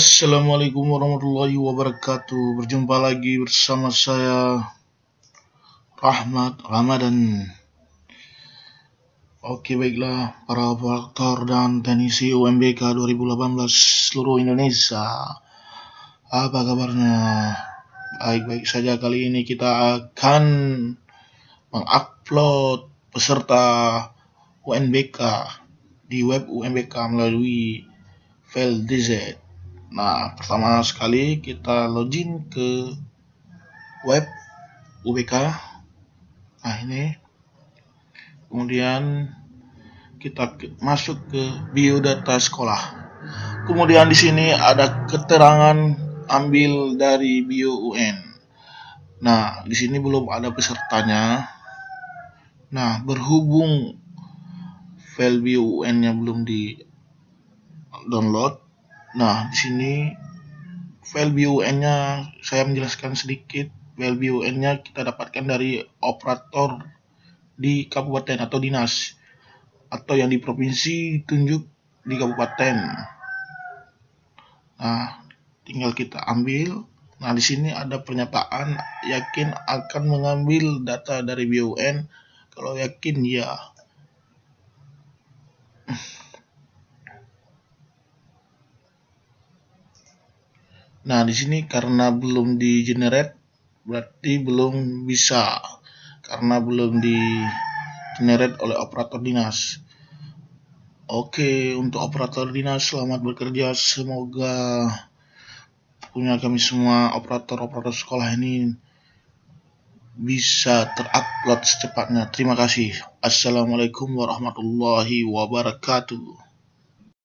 Assalamualaikum warahmatullahi wabarakatuh. Berjumpa lagi bersama saya Rahmat Ramadan. Oke, baiklah para operator dan teknisi UMBK 2018 seluruh Indonesia. Apa kabarnya? Baik-baik saja. Kali ini kita akan mengupload peserta UNBK di web UMBK melalui file DZ. Nah, pertama sekali kita login ke web UBK. Nah, ini. Kemudian kita masuk ke biodata sekolah. Kemudian di sini ada keterangan ambil dari BioUN. Nah, di sini belum ada pesertanya. Nah, berhubung file BioUN-nya belum di-download. Nah, di sini file BioUN-nya saya menjelaskan sedikit. File BioUN-nya kita dapatkan dari operator di kabupaten atau dinas, atau yang di provinsi tunjuk di kabupaten. Nah, tinggal kita ambil. Nah, di sini ada pernyataan yakin akan mengambil data dari BioUN. Kalau yakin ya. Nah, di sini karena belum di-generate berarti belum bisa, karena belum di-generate oleh operator dinas. Oke, untuk operator dinas selamat bekerja. Semoga punya kami semua operator sekolah ini bisa terupload secepatnya. Terima kasih. Assalamualaikum warahmatullahi wabarakatuh.